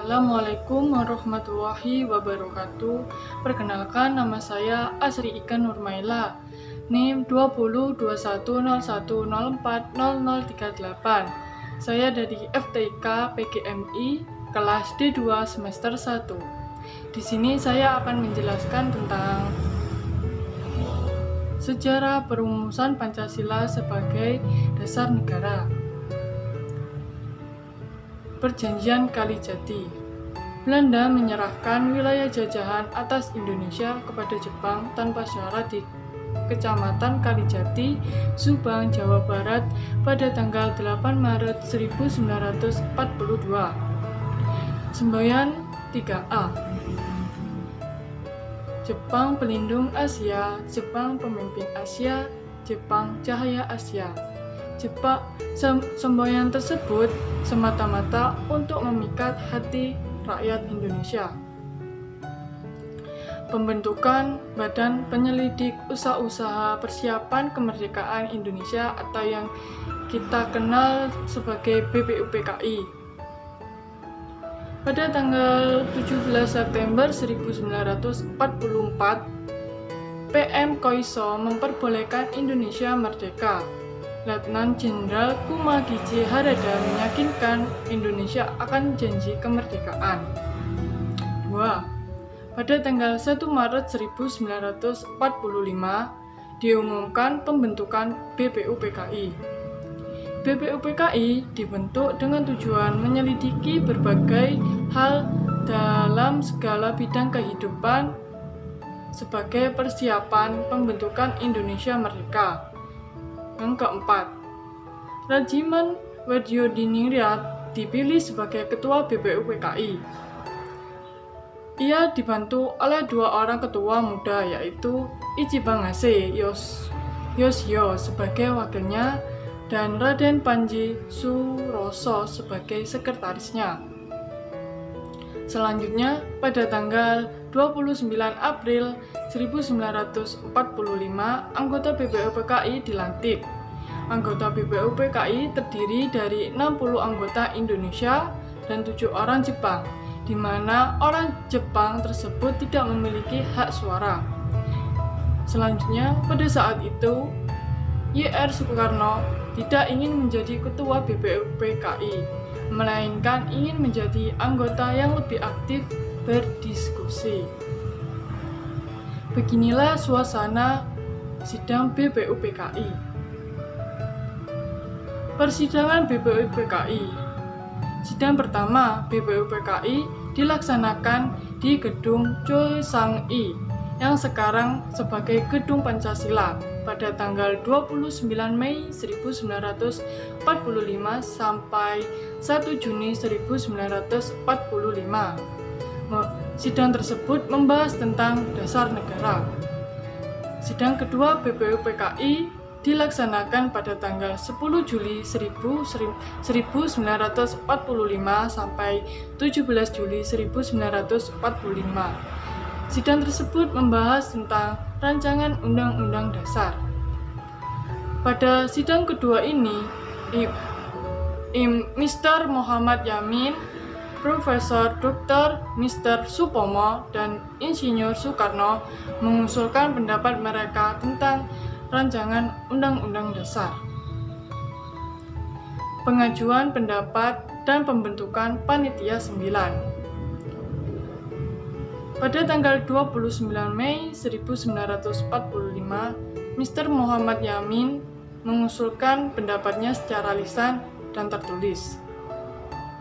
Assalamualaikum warahmatullahi wabarakatuh. Perkenalkan, nama saya Asri Ika Nurmaila, NIM 202101040038. Saya dari FTIK PGMI kelas D2 semester 1. Di sini saya akan menjelaskan tentang sejarah perumusan Pancasila sebagai dasar negara. Perjanjian Kalijati. Belanda menyerahkan wilayah jajahan atas Indonesia kepada Jepang tanpa syarat di Kecamatan Kalijati, Subang, Jawa Barat pada tanggal 8 Maret 1942. Semboyan 3A. Jepang pelindung Asia, Jepang pemimpin Asia, Jepang cahaya Asia. Semboyan tersebut semata-mata untuk memikat hati rakyat Indonesia. Pembentukan Badan Penyelidik Usaha-usaha Persiapan Kemerdekaan Indonesia atau yang kita kenal sebagai BPUPKI. Pada tanggal 17 September 1944, PM Koiso memperbolehkan Indonesia merdeka. Letnan Jenderal Kumagiji Harada meyakinkan Indonesia akan janji kemerdekaan. 2. Pada tanggal 1 Maret 1945 diumumkan pembentukan BPUPKI. BPUPKI dibentuk dengan tujuan menyelidiki berbagai hal dalam segala bidang kehidupan sebagai persiapan pembentukan Indonesia merdeka. Yang keempat, Rajiman Wedyodiningrat dipilih sebagai ketua BPUPKI. Ia dibantu oleh dua orang ketua muda, yaitu Ichibangase Yoshio sebagai wakilnya dan Raden Panji Suroso sebagai sekretarisnya. Selanjutnya, pada tanggal 29 April 1945, anggota BPUPKI dilantik. Anggota BPUPKI terdiri dari 60 anggota Indonesia dan 7 orang Jepang, di mana orang Jepang tersebut tidak memiliki hak suara. Selanjutnya, pada saat itu, Y.R. Soekarno tidak ingin menjadi ketua BPUPKI, melainkan ingin menjadi anggota yang lebih aktif berdiskusi. Beginilah suasana sidang BPUPKI. Persidangan BPUPKI. Sidang pertama BPUPKI dilaksanakan di Gedung Choi Sang-i yang sekarang sebagai Gedung Pancasila pada tanggal 29 Mei 1945 sampai 1 Juni 1945. Sidang tersebut membahas tentang dasar negara. Sidang kedua BPUPKI dilaksanakan pada tanggal 10 Juli 1945 sampai 17 Juli 1945. Sidang tersebut membahas tentang rancangan Undang-Undang Dasar. Pada sidang kedua ini, Mr. Muhammad Yamin, Profesor Dr. Mr. Supomo, dan Insinyur Soekarno mengusulkan pendapat mereka tentang rancangan Undang-Undang Dasar. Pengajuan pendapat dan pembentukan Panitia 9. Pada tanggal 29 Mei 1945, Mr. Muhammad Yamin mengusulkan pendapatnya secara lisan dan tertulis.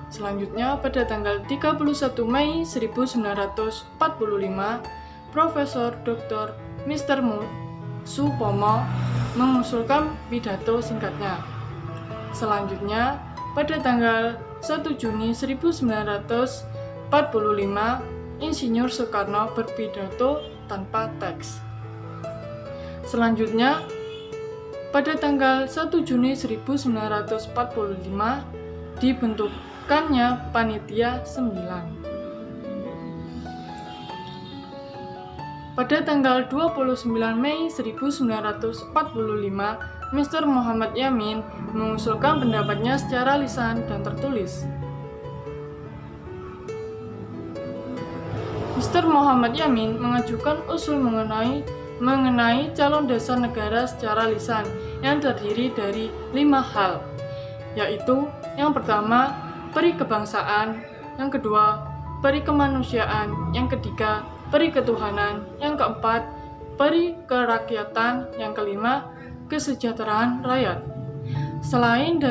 Selanjutnya, pada tanggal 31 Mei 1945, Profesor Dr. Mr. Supomo mengusulkan pidato singkatnya. Selanjutnya, pada tanggal 1 Juni 1945, Insinyur Soekarno berpidato tanpa teks. Selanjutnya, pada tanggal 1 Juni 1945, dibentukkannya Panitia 9. Pada tanggal 29 Mei 1945, Mr. Muhammad Yamin mengusulkan pendapatnya secara lisan dan tertulis. Mr. Muhammad Yamin mengajukan usul mengenai calon dasar negara secara lisan yang terdiri dari 5 hal, yaitu yang pertama, peri kebangsaan, yang kedua, peri kemanusiaan, yang ketiga, peri ketuhanan, yang keempat, peri kerakyatan, yang kelima, kesejahteraan rakyat. Selain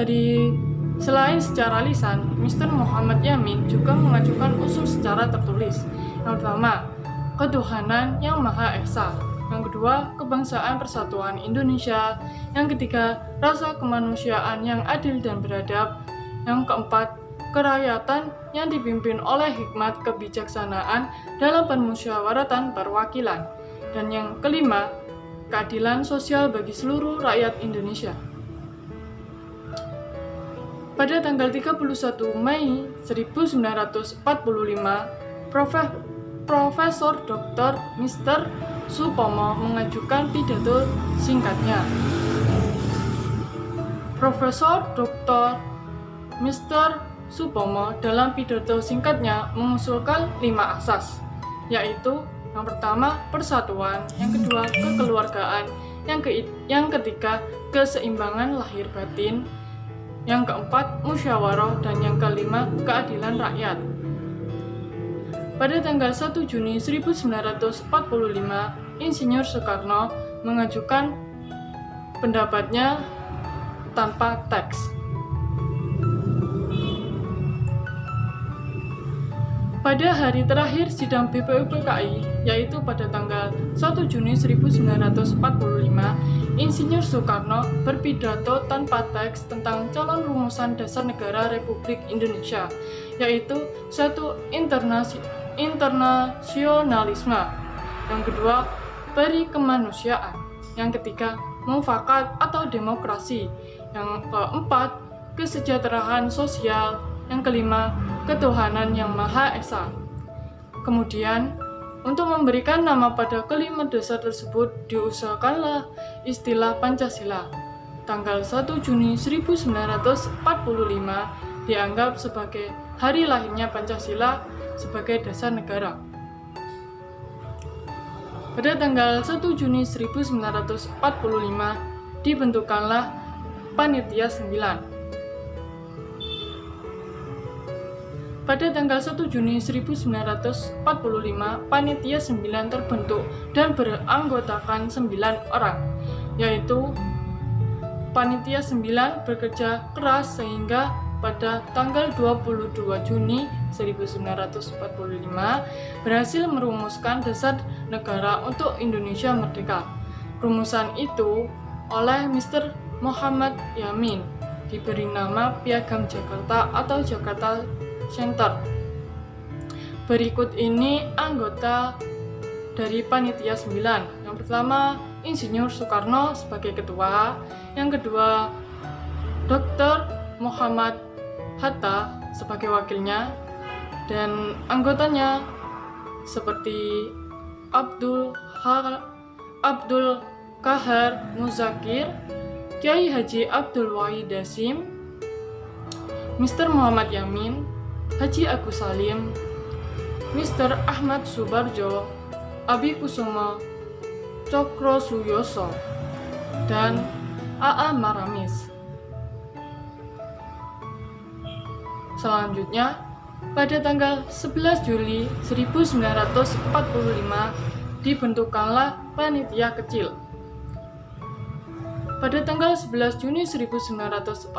secara lisan, Mr. Muhammad Yamin juga mengajukan usul secara tertulis. Yang pertama, ketuhanan yang Maha Esa. Yang kedua, kebangsaan persatuan Indonesia. Yang ketiga, rasa kemanusiaan yang adil dan beradab. Yang keempat, kerakyatan yang dipimpin oleh hikmat kebijaksanaan dalam permusyawaratan perwakilan. Dan yang kelima, keadilan sosial bagi seluruh rakyat Indonesia. Pada tanggal 31 Mei 1945, Profesor Dr. Mr. Supomo mengajukan pidato singkatnya. Profesor Dr. Mr. Supomo dalam pidato singkatnya mengusulkan 5 asas, yaitu yang pertama, persatuan, yang kedua, kekeluargaan, yang ketiga, keseimbangan lahir batin, yang keempat, musyawarah, dan yang kelima, keadilan rakyat. Pada tanggal 1 Juni 1945, Insinyur Soekarno mengajukan pendapatnya tanpa teks. Pada hari terakhir sidang BPUPKI, yaitu pada tanggal 1 Juni 1945, Insinyur Soekarno berpidato tanpa teks tentang calon rumusan dasar negara Republik Indonesia, yaitu 1. Internasionalisme, yang kedua, peri kemanusiaan, yang ketiga, mufakat atau demokrasi, yang keempat, kesejahteraan sosial, yang kelima, ketuhanan yang Maha Esa. Kemudian, untuk memberikan nama pada kelima dasar tersebut, diusulkanlah istilah Pancasila. Tanggal 1 Juni 1945 dianggap sebagai hari lahirnya Pancasila sebagai dasar negara. Pada tanggal 1 Juni 1945 dibentukkanlah Panitia 9. Pada tanggal 1 Juni 1945, Panitia 9 terbentuk dan beranggotakan 9 orang, yaitu Panitia 9 bekerja keras sehingga pada tanggal 22 Juni 1945 berhasil merumuskan dasar negara untuk Indonesia merdeka. Rumusan itu oleh Mr. Muhammad Yamin diberi nama Piagam Jakarta atau Jakarta Center. Berikut ini anggota dari Panitia 9. Yang pertama, Insinyur Soekarno sebagai ketua. Yang kedua, Dr. Muhammad Hatta sebagai wakilnya. Dan anggotanya seperti Abdul Kahar Muzakir, Kiai Haji Abdul Wahid Hasyim, Mr. Muhammad Yamin, Haji Agus Salim, Mr. Ahmad Subarjo, Abi Kusuma Cokro Suyoso, dan A.A. Maramis. Selanjutnya, pada tanggal 11 Juli 1945 dibentukkanlah panitia kecil. Pada tanggal 11 Juni 1945,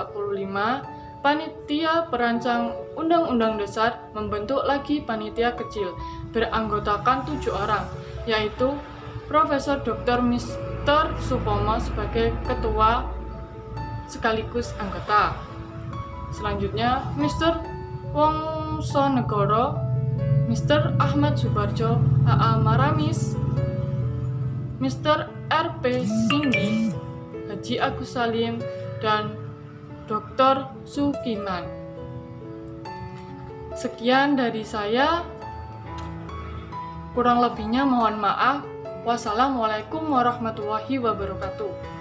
Panitia Perancang Undang-Undang Dasar membentuk lagi panitia kecil beranggotakan 7 orang, yaitu Profesor Dr. Mr. Supomo sebagai ketua sekaligus anggota. Selanjutnya, Mr. Wongsonegoro, Mr. Ahmad Subarjo, A.A. Maramis, Mr. R.P. Singgi, Haji Agus Salim, dan Dr. Sukiman. Sekian dari saya. Kurang lebihnya mohon maaf. Wassalamualaikum warahmatullahi wabarakatuh.